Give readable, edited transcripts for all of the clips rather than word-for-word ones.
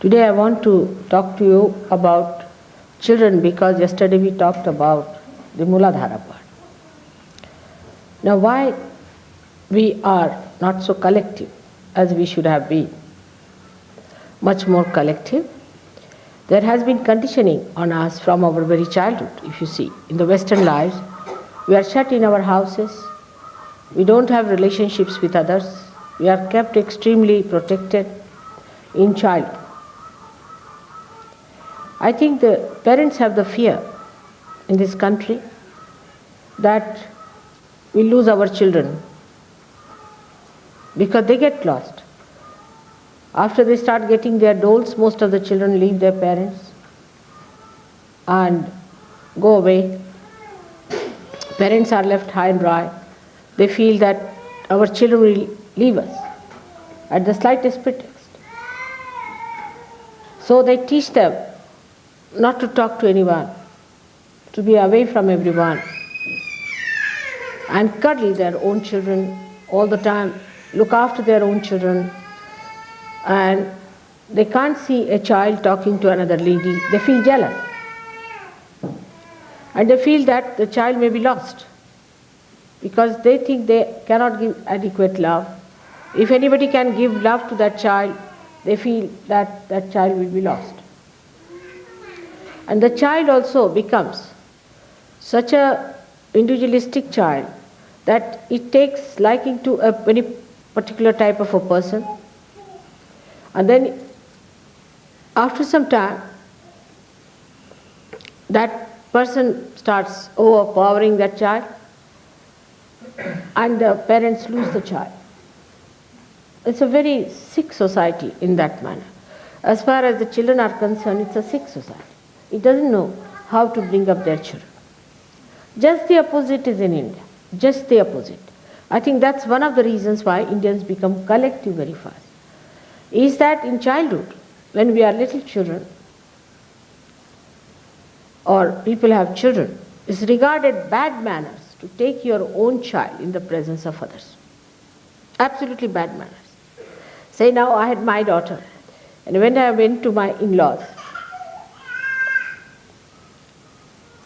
Today I want to talk to you about children because yesterday we talked about the Muladhara part. Now why we are not so collective as we should have been, much more collective. There has been conditioning on us from our very childhood, if you see. In the Western lives, we are shut in our houses, we don't have relationships with others, we are kept extremely protected in childhood. I think the parents have the fear in this country that we lose our children because they get lost. After they start getting their doles, most of the children leave their parents and go away. Parents are left high and dry. They feel that our children will leave us at the slightest pretext. So they teach them not to talk to anyone, to be away from everyone, and cuddle their own children all the time, look after their own children, and they can't see a child talking to another lady. They feel jealous. And they feel that the child may be lost because they think they cannot give adequate love. If anybody can give love to that child, they feel that that child will be lost. And the child also becomes such a individualistic child that it takes liking to a very particular type of a person. And then after some time, that person starts overpowering that child and the parents lose the child. It's a very sick society in that manner. As far as the children are concerned, it's a sick society. It doesn't know how to bring up their children. Just the opposite is in India. Just the opposite. I think that's one of the reasons why Indians become collective very fast. Is that in childhood, when we are little children, or people have children, it's regarded bad manners to take your own child in the presence of others. Absolutely bad manners. Say now I had my daughter, and when I went to my in-laws,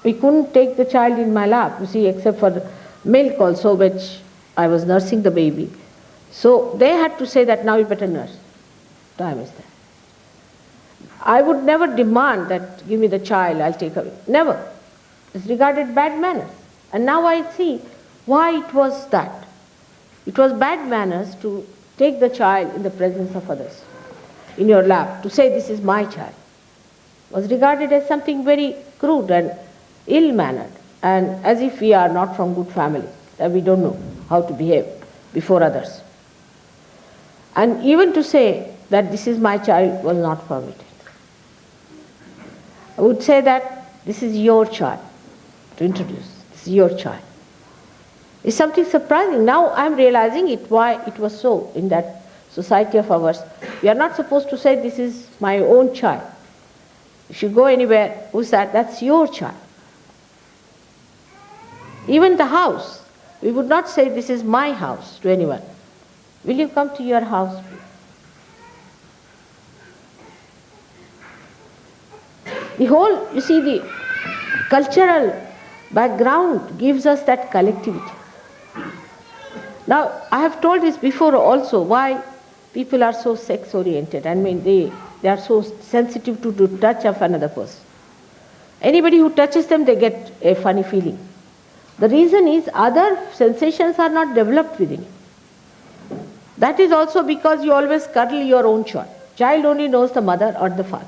we couldn't take the child in my lap, you see, except for the milk also, which I was nursing the baby. So they had to say that now you better nurse. Time is there. I would never demand that give me the child, I'll take away. Never. It's regarded bad manners. And now I see why it was that. It was bad manners to take the child in the presence of others, in your lap, to say this is my child. It was regarded as something very crude and ill-mannered, and as if we are not from good family, that we don't know how to behave before others. And even to say that this is my child was not permitted. I would say that this is your child, to introduce, this is your child. It's something surprising. Now I'm realizing it, why it was so in that society of ours. We are not supposed to say this is my own child. If you go anywhere, who's that? That's your child. Even the house, we would not say this is my house to anyone. Will you come to your house, please? The whole, you see, the cultural background gives us that collectivity. Now, I have told this before also, why people are so sex-oriented. I mean, they are so sensitive to the touch of another person. Anybody who touches them, they get a funny feeling. The reason is other sensations are not developed within you. That is also because you always cuddle your own child. Child only knows the mother or the father.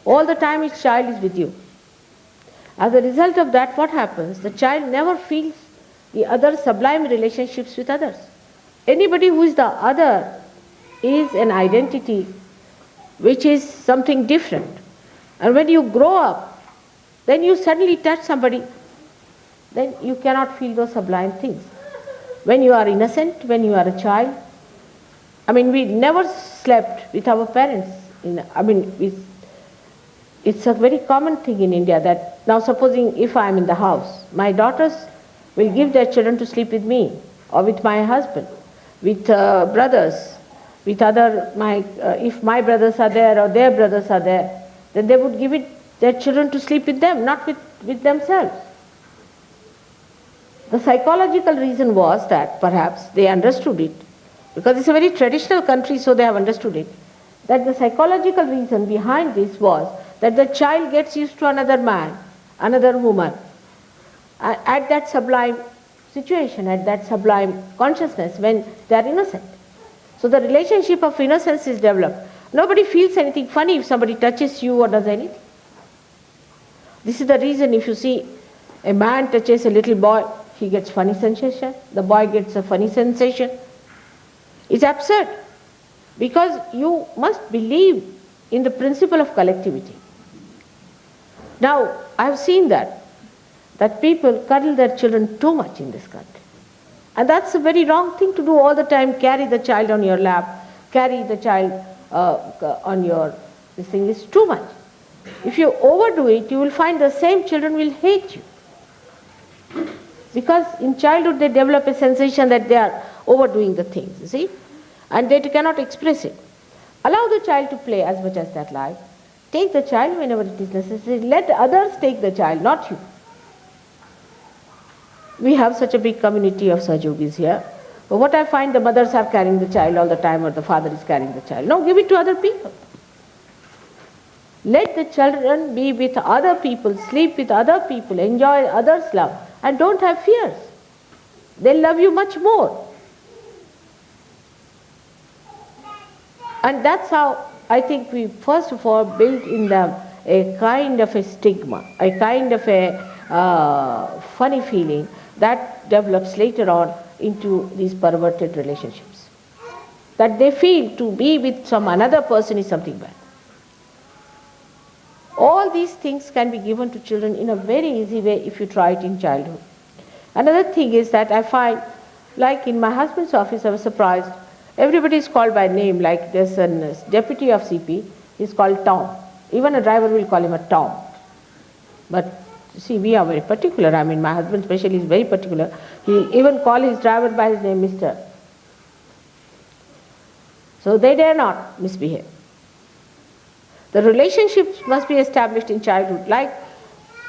All the time its child is with you. As a result of that, what happens? The child never feels the other sublime relationships with others. Anybody who is the other is an identity which is something different. And when you grow up, then you suddenly touch somebody, then you cannot feel those sublime things. When you are innocent, when you are a child, I mean, we never slept with our parents. It's a very common thing in India that now supposing if I am in the house, my daughters will give their children to sleep with me or with my husband, with brothers, with if my brothers are there or their brothers are there, then they would give their children to sleep with them, not with themselves. The psychological reason was that perhaps they understood it, because it's a very traditional country, so they have understood it, that the psychological reason behind this was that the child gets used to another man, another woman, at that sublime situation, at that sublime consciousness when they are innocent. So the relationship of innocence is developed. Nobody feels anything funny if somebody touches you or does anything. This is the reason if you see a man touches a little boy, he gets funny sensation, the boy gets a funny sensation. It's absurd, because you must believe in the principle of collectivity. Now, I have seen that people cuddle their children too much in this country. And that's a very wrong thing to do all the time. Carry the child on your lap, carry the child on your, this thing is too much. If you overdo it, you will find the same children will hate you. Because in childhood they develop a sensation that they are overdoing the things, you see, and they cannot express it. Allow the child to play as much as they like. Take the child whenever it is necessary. Let others take the child, not you. We have such a big community of Sahajogis here. But what I find, the mothers are carrying the child all the time, or the father is carrying the child. No, give it to other people. Let the children be with other people, sleep with other people, enjoy others' love, and don't have fears. They'll love you much more. And that's how I think we first of all built in them a kind of a stigma, a kind of a funny feeling that develops later on into these perverted relationships. That they feel to be with some another person is something bad. All these things can be given to children in a very easy way if you try it in childhood. Another thing is that I find, like in my husband's office, I was surprised. Everybody is called by name, like there's a deputy of CP, he's called Tom. Even a driver will call him a Tom. But see, we are very particular. I mean, my husband especially is very particular. He even call his driver by his name, Mr. So they dare not misbehave. The relationships must be established in childhood. Like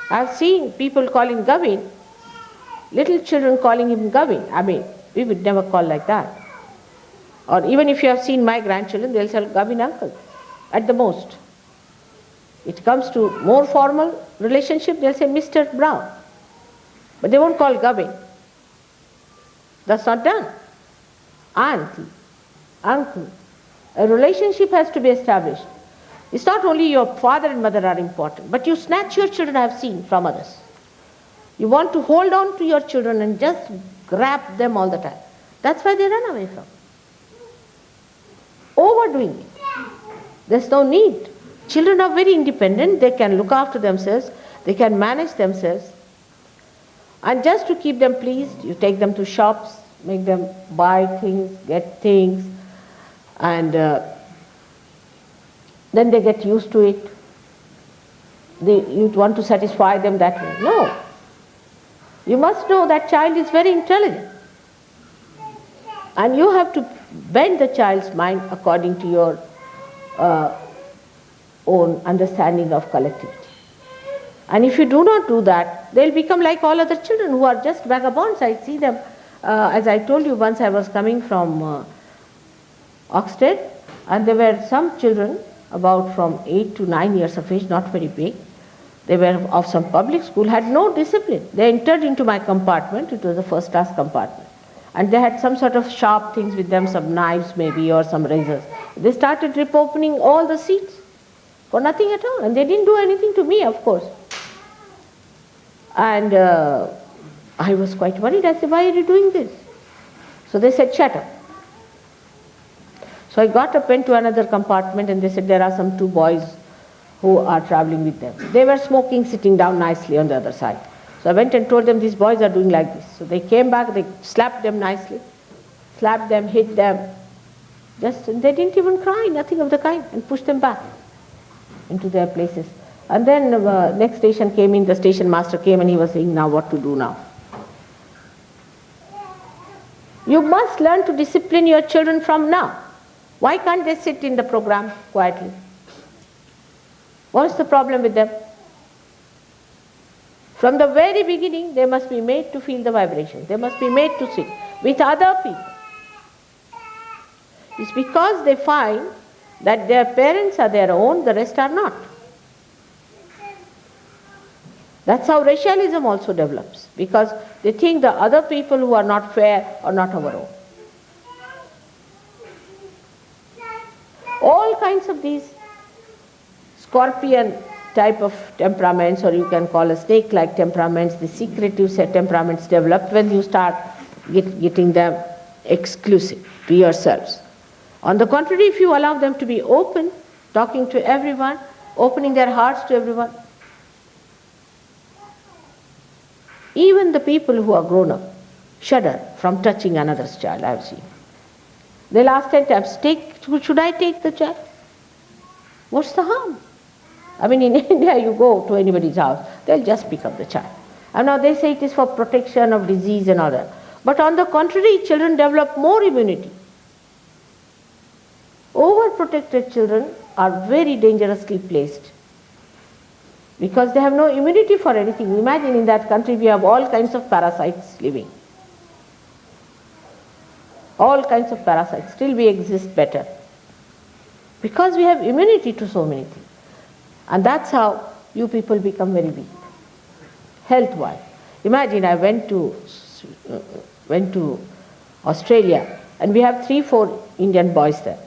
I've seen people calling Gavin, little children calling him Gavin. I mean, we would never call like that. Or even if you have seen my grandchildren, they'll say Gavin uncle, at the most. It comes to more formal relationship, they'll say Mr. Brown. But they won't call Gavin. That's not done. Auntie, uncle. A relationship has to be established. It's not only your father and mother are important, but you snatch your children, I have seen, from others. You want to hold on to your children and just grab them all the time. That's why they run away from. Overdoing it. There's no need. Children are very independent. They can look after themselves. They can manage themselves. And just to keep them pleased, you take them to shops, make them buy things, get things, and then they get used to it. You want to satisfy them that way. No. You must know that child is very intelligent. And you have to bend the child's mind according to your own understanding of collectivity. And if you do not do that, they'll become like all other children who are just vagabonds. I see them, as I told you once, I was coming from Oxted, and there were some children about from 8 to 9 years of age, not very big. They were of some public school, had no discipline. They entered into my compartment. It was a first class compartment. And they had some sort of sharp things with them, some knives maybe or some razors. They started rip opening all the seats for nothing at all. And they didn't do anything to me, of course. And I was quite worried. I said, why are you doing this? So they said, shut up. So I got up, went to another compartment, and they said there are some 2 boys who are traveling with them. They were smoking, sitting down nicely on the other side. So I went and told them these boys are doing like this. So they came back, they slapped them nicely, slapped them, hit them. They didn't even cry, nothing of the kind, and pushed them back into their places. And then next station came in, the station master came and he was saying, now what to do now? You must learn to discipline your children from now. Why can't they sit in the program quietly? What's the problem with them? From the very beginning, they must be made to feel the vibration. They must be made to sit with other people. It's because they find that their parents are their own, the rest are not. That's how racialism also develops, because they think the other people who are not fair are not our own. All kinds of these scorpion type of temperaments, or you can call a snake-like temperaments, the secretive set temperaments develop when you start getting them exclusive to yourselves. On the contrary, if you allow them to be open, talking to everyone, opening their hearts to everyone, even the people who are grown up shudder from touching another's child, I have seen. They'll ask 10 times, should I take the child? What's the harm? I mean, in India, you go to anybody's house, they'll just pick up the child. And now they say it is for protection of disease and all that. But on the contrary, children develop more immunity. Overprotected children are very dangerously placed because they have no immunity for anything. Imagine in that country we have all kinds of parasites living. All kinds of parasites. Still we exist better because we have immunity to so many things. And that's how you people become very weak, health-wise. Imagine I went to Australia, and we have 3-4 Indian boys there.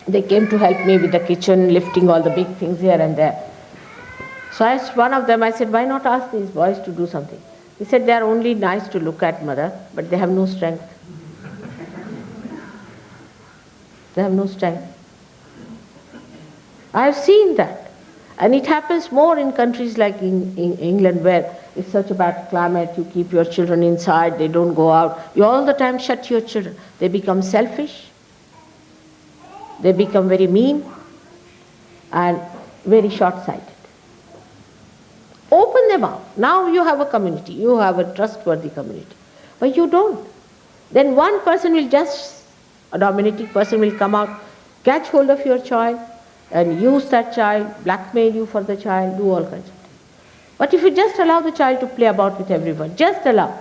They came to help me with the kitchen, lifting all the big things here and there. So I asked one of them, I said, why not ask these boys to do something? He said, they are only nice to look at, mother, but they have no strength. They have no strength. I have seen that. And it happens more in countries like in England, where it's such a bad climate, you keep your children inside, they don't go out. You all the time shut your children. They become selfish. They become very mean and very short-sighted. Open them up. Now you have a community. You have a trustworthy community. But you don't. Then one person will just, a dominating person will come out, catch hold of your child, and use that child, blackmail you for the child, do all kinds of things. But if you just allow the child to play about with everyone, just allow,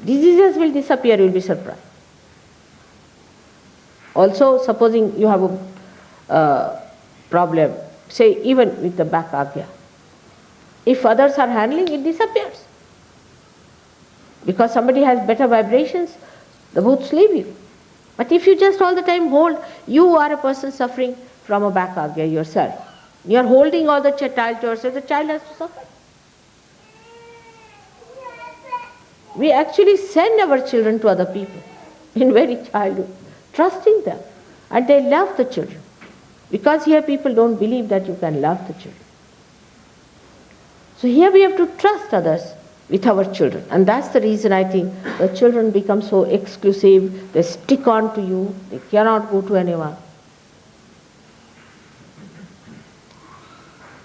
diseases will disappear, you will be surprised. Also, supposing you have a problem, say even with the back agya, if others are handling, it disappears. Because somebody has better vibrations, the bhoots leave you. But if you just all the time hold, you are a person suffering from a back agya yourself. You are holding all the child to yourself, the child has to suffer. We actually send our children to other people in very childhood, trusting them. And they love the children. Because here people don't believe that you can love the children. So here we have to trust others with our children. And that's the reason I think the children become so exclusive, they stick on to you, they cannot go to anyone.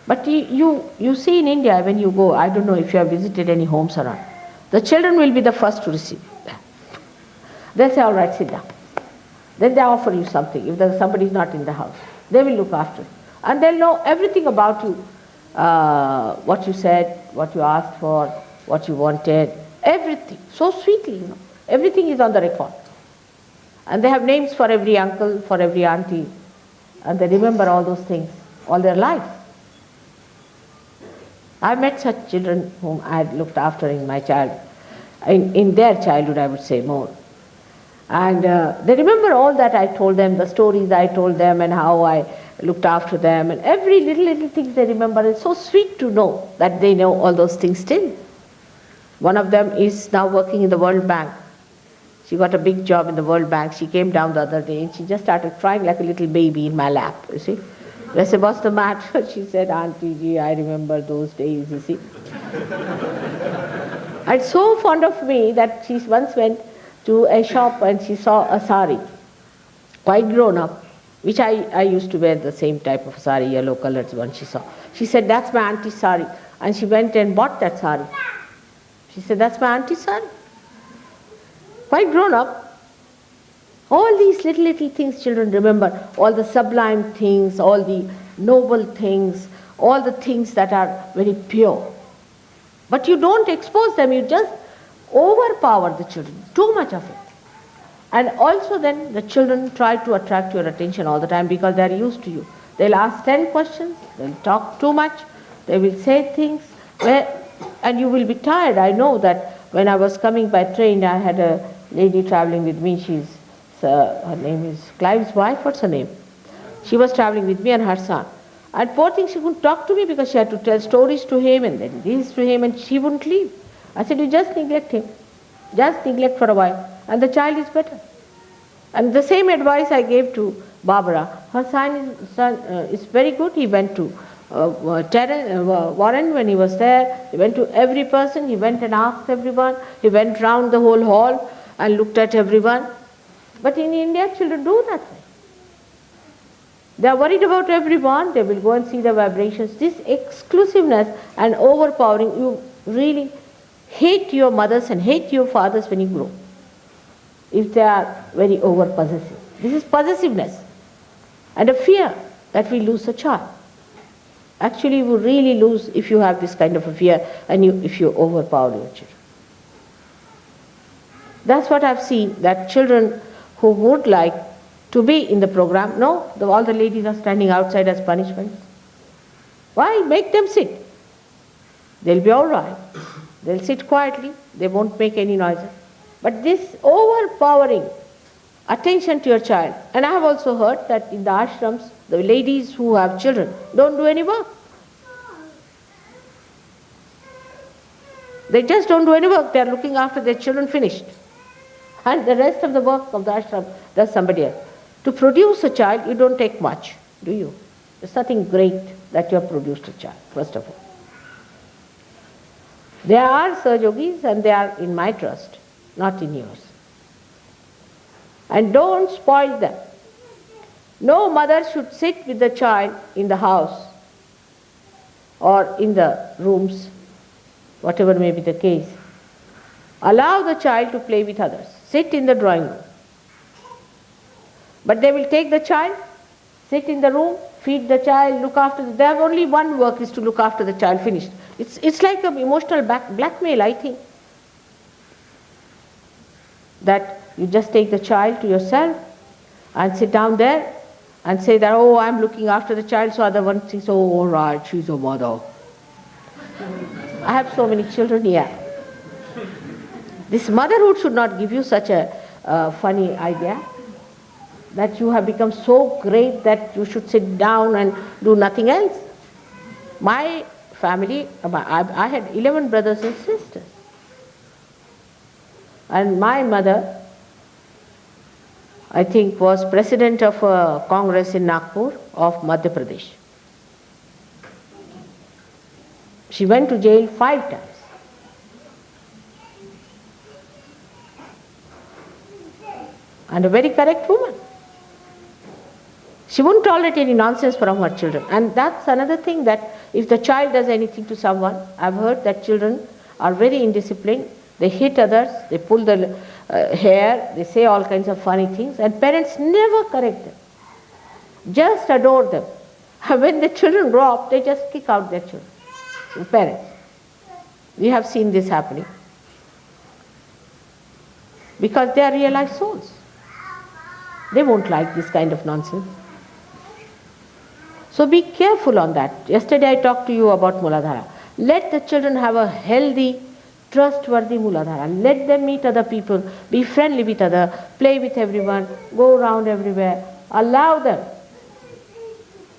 But you see in India, when you go, I don't know if you have visited any homes or not, the children will be the first to receive them. They'll say, all right, sit down. Then they offer you something. If somebody is not in the house, they will look after you. And they'll know everything about you, what you said, what you asked for, what you wanted, everything. So sweetly, you know. Everything is on the record. And they have names for every uncle, for every auntie. And they remember all those things all their life. I met such children whom I had looked after in my in their childhood, I would say more. And they remember all that I told them, the stories I told them and how I looked after them, and every little thing they remember. It's so sweet to know that they know all those things still. One of them is now working in the World Bank. She got a big job in the World Bank. She came down the other day and she just started crying like a little baby in my lap, you see. I said, what's the matter? She said, Auntie Ji, I remember those days, you see. And so fond of me that she once went to a shop and she saw a sari, quite grown up, which I used to wear the same type of sari, yellow colored one she saw. She said, that's my auntie's sari. And she went and bought that sari. She said, that's my auntie's sari. Quite grown up. All these little things children remember, all the sublime things, all the noble things, all the things that are very pure. But you don't expose them, you just overpower the children, too much of it. And also then the children try to attract your attention all the time because they are used to you. They'll ask 10 questions, they'll talk too much, they will say things, and you will be tired. I know that when I was coming by train, I had a lady traveling with me. Her name is Clive's wife, what's her name? She was traveling with me and her son. And poor thing, she couldn't talk to me because she had to tell stories to him and then this to him, and she wouldn't leave. I said, you just neglect him. Just neglect for a while, and the child is better. And the same advice I gave to Barbara. Her son is very good. He went to Warren when he was there. He went to every person. He went and asked everyone. He went round the whole hall and looked at everyone. But in India, children do that. They are worried about everyone. They will go and see the vibrations. This exclusiveness and overpowering, you really hate your mothers and hate your fathers when you grow, if they are very over-possessive. This is possessiveness and a fear that we lose a child. Actually, you will really lose if you have this kind of a fear and if you overpower your children. That's what I've seen, that children who would like to be in the program, no, all the ladies are standing outside as punishment. Why? Make them sit. They'll be all right. They'll sit quietly. They won't make any noise. But this overpowering attention to your child, and I have also heard that in the ashrams, the ladies who have children don't do any work. They just don't do any work. They are looking after their children, finished. And the rest of the work of the ashram does somebody else. To produce a child, you don't take much, do you? There's nothing great that you have produced a child, first of all. There are Sahajogis and they are in my trust, not in yours. And don't spoil them. No mother should sit with the child in the house or in the rooms, whatever may be the case. Allow the child to play with others. Sit in the drawing room. But they will take the child, sit in the room, feed the child, look after the... They have only one work, is to look after the child, finished. It's like an emotional blackmail, I think. That you just take the child to yourself and sit down there and say that, oh, I'm looking after the child, so other one thinks, oh, all right, she's a mother. I have so many children here. This motherhood should not give you such a funny idea that you have become so great that you should sit down and do nothing else. My family, I had 11 brothers and sisters. And my mother, I think, was president of a Congress in Nagpur of Madhya Pradesh. She went to jail 5 times. And a very correct woman. She wouldn't tolerate any nonsense from her children. And that's another thing, that if the child does anything to someone, I've heard that children are very indisciplined. They hit others, they pull the hair, they say all kinds of funny things, and parents never correct them. Just adore them. And when the children grow up, they just kick out their children, the parents. We have seen this happening. Because they are realized souls. They won't like this kind of nonsense. So be careful on that. Yesterday I talked to you about Muladhara. Let the children have a healthy, trustworthy Muladhara. Let them meet other people, be friendly with others, play with everyone, go around everywhere. Allow them.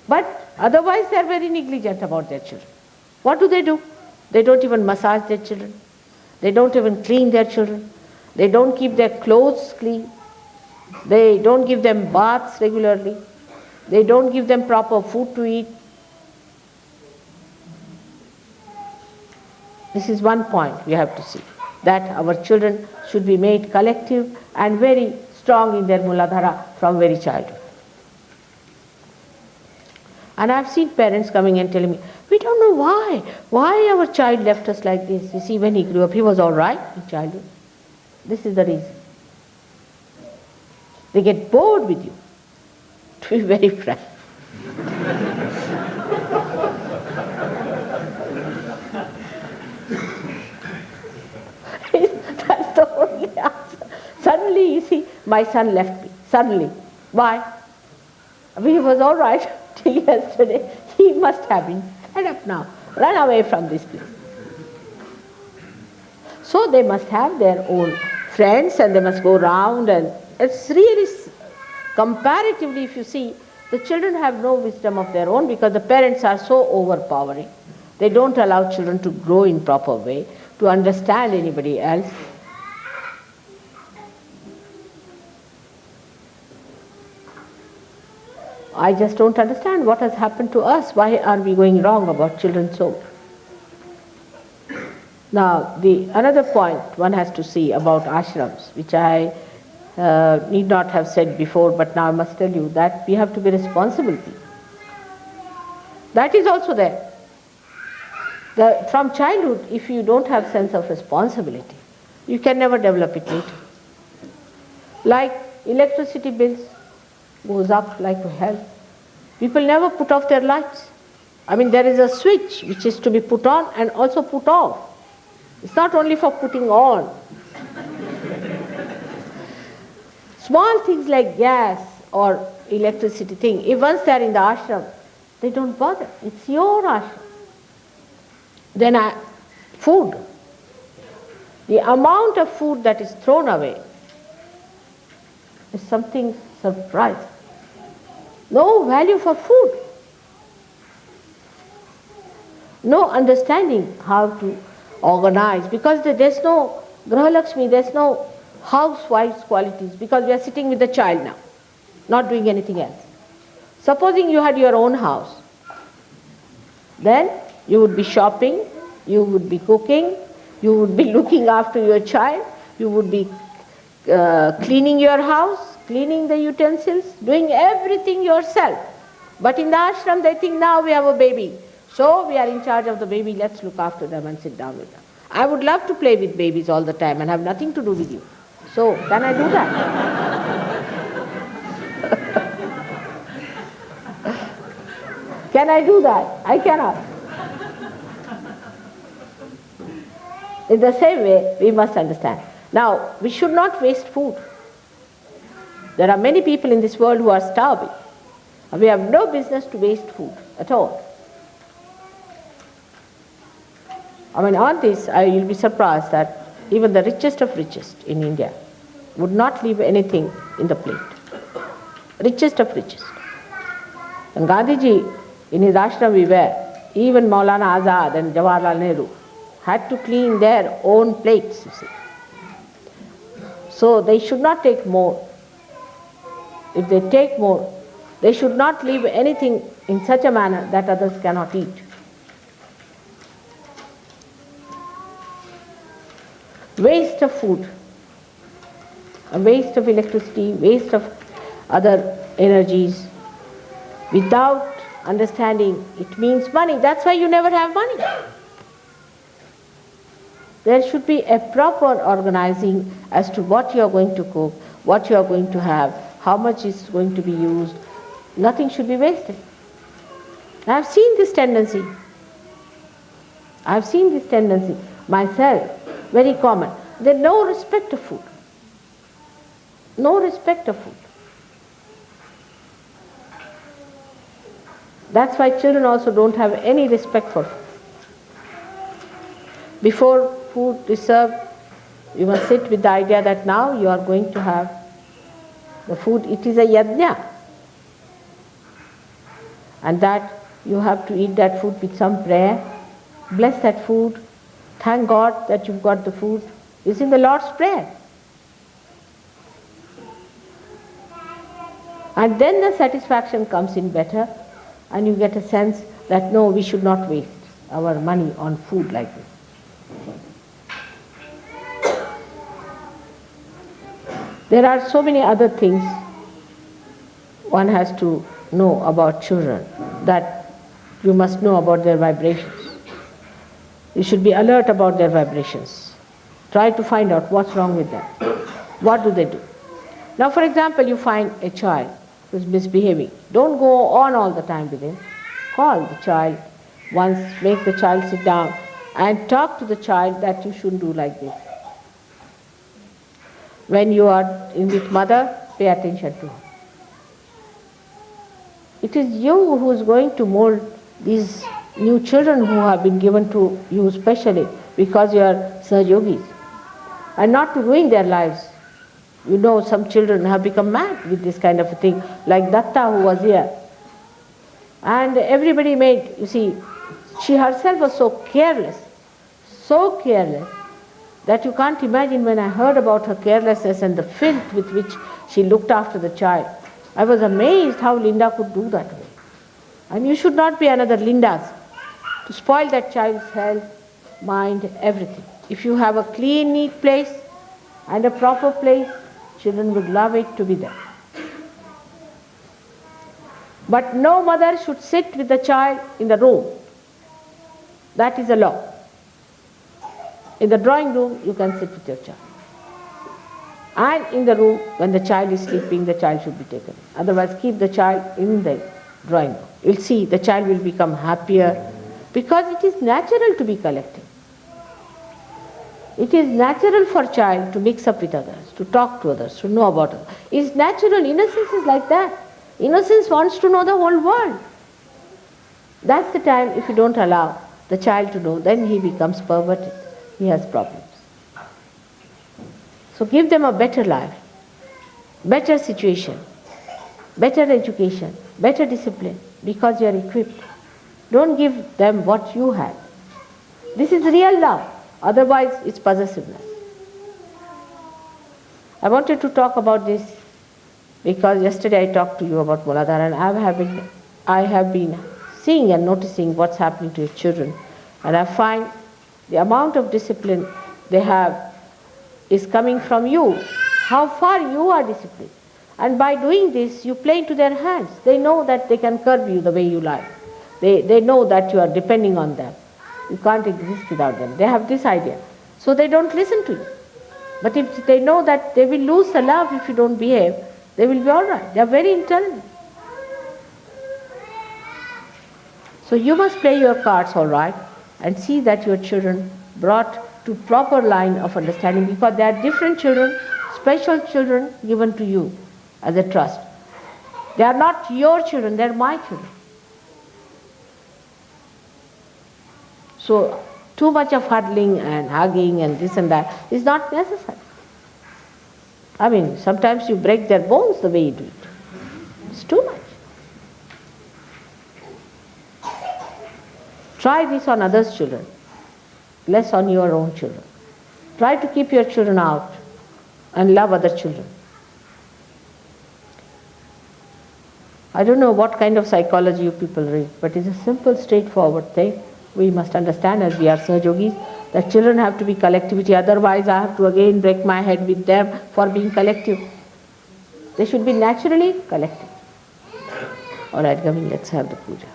But otherwise they are very negligent about their children. What do? They don't even massage their children. They don't even clean their children. They don't keep their clothes clean. They don't give them baths regularly. They don't give them proper food to eat. This is one point we have to see, that our children should be made collective and very strong in their Muladhara from very childhood. And I've seen parents coming and telling me, we don't know why our child left us like this. You see, when he grew up, he was all right in childhood. This is the reason. They get bored with you, to be very frank. That's the only answer. Suddenly, you see, my son left me. Suddenly. Why? He was all right till yesterday. He must have been fed up now. Run away from this place. So they must have their own friends and they must go round, and it's really, comparatively if you see, the children have no wisdom of their own because the parents are so overpowering. They don't allow children to grow in proper way, to understand anybody else. I just don't understand what has happened to us. Why are we going wrong about children so? Now, another point one has to see about ashrams, which I need not have said before, but now I must tell you that we have to be responsible people. That is also there. From childhood, if you don't have sense of responsibility, you can never develop it later. Like electricity bills goes up like hell. People never put off their lights. I mean, there is a switch which is to be put on and also put off. It's not only for putting on. Small things like gas or electricity thing, if once they are in the ashram, they don't bother. It's your ashram. Then food. The amount of food that is thrown away is something surprising. No value for food. No understanding how to organize, because there's no Graha Lakshmi, there's no housewife's qualities, because we are sitting with the child now, not doing anything else. Supposing you had your own house, then you would be shopping, you would be cooking, you would be looking after your child, you would be cleaning your house, cleaning the utensils, doing everything yourself. But in the ashram they think now we have a baby, so we are in charge of the baby, let's look after them and sit down with them. I would love to play with babies all the time and have nothing to do with you. So, can I do that? Can I do that? I cannot. In the same way, we must understand. Now, we should not waste food. There are many people in this world who are starving. We have no business to waste food at all. I mean, on this, you'll be surprised that even the richest of richest in India would not leave anything in the plate. Richest of richest. And Gandhiji, in his ashram we were, even Maulana Azad and Jawaharlal Nehru had to clean their own plates, you see. So they should not take more. If they take more, they should not leave anything in such a manner that others cannot eat. Waste of food, a waste of electricity, waste of other energies, without understanding it means money. That's why you never have money. There should be a proper organizing as to what you are going to cook, what you are going to have, how much is going to be used. Nothing should be wasted. I have seen this tendency. I have seen this tendency myself. Very common. There is no respect of food. No respect of food. That's why children also don't have any respect for food. Before food is served, you must sit with the idea that now you are going to have the food. It is a yajna. And that you have to eat that food with some prayer. Bless that food. Thank God that you've got the food. It's in the Lord's Prayer. And then the satisfaction comes in better, and you get a sense that no, we should not waste our money on food like this. There are so many other things one has to know about children, that you must know about their vibrations. You should be alert about their vibrations. Try to find out what's wrong with them. What do they do? Now, for example, you find a child who is misbehaving. Don't go on all the time with him. Call the child once, make the child sit down and talk to the child that you shouldn't do like this. When you are with mother, pay attention to her. It is you who is going to mold these new children who have been given to you specially because you are Sahayogis, and not to ruin their lives. You know, some children have become mad with this kind of a thing, like Datta who was here. And everybody made, you see, she herself was so careless, that you can't imagine. When I heard about her carelessness and the filth with which she looked after the child, I was amazed how Linda could do that way. And you should not be another Linda's to spoil that child's health, mind, everything. If you have a clean, neat place and a proper place, children would love it to be there. But no mother should sit with the child in the room. That is a law. In the drawing room, you can sit with your child. And in the room, when the child is sleeping, the child should be taken. Otherwise, keep the child in the drawing room. You'll see the child will become happier, because it is natural to be collective. It is natural for a child to mix up with others, to talk to others, to know about others. It's natural. Innocence is like that. Innocence wants to know the whole world. That's the time, if you don't allow the child to know, then he becomes perverted. He has problems. So give them a better life, better situation, better education, better discipline, because you are equipped. Don't give them what you had. This is real love. Otherwise, it's possessiveness. I wanted to talk about this because yesterday I talked to you about Muladhara, and I have been seeing and noticing what's happening to your children. And I find the amount of discipline they have is coming from you. How far you are disciplined. And by doing this, you play into their hands. They know that they can curb you the way you like. They know that you are depending on them. You can't exist without them. They have this idea. So they don't listen to you. But if they know that they will lose the love if you don't behave, they will be all right. They are very intelligent. So you must play your cards all right and see that your children brought to proper line of understanding, because they are different children, special children given to you as a trust. They are not your children, they are my children. So too much of huddling and hugging and this and that is not necessary. I mean, sometimes you break their bones the way you do it. It's too much. Try this on others' children, less on your own children. Try to keep your children out and love other children. I don't know what kind of psychology you people read, but it's a simple, straightforward thing. We must understand, as we are Sahayogis, that children have to be collectivity. Otherwise, I have to again break my head with them for being collective. They should be naturally collective. All right, Gavin, let's have the puja.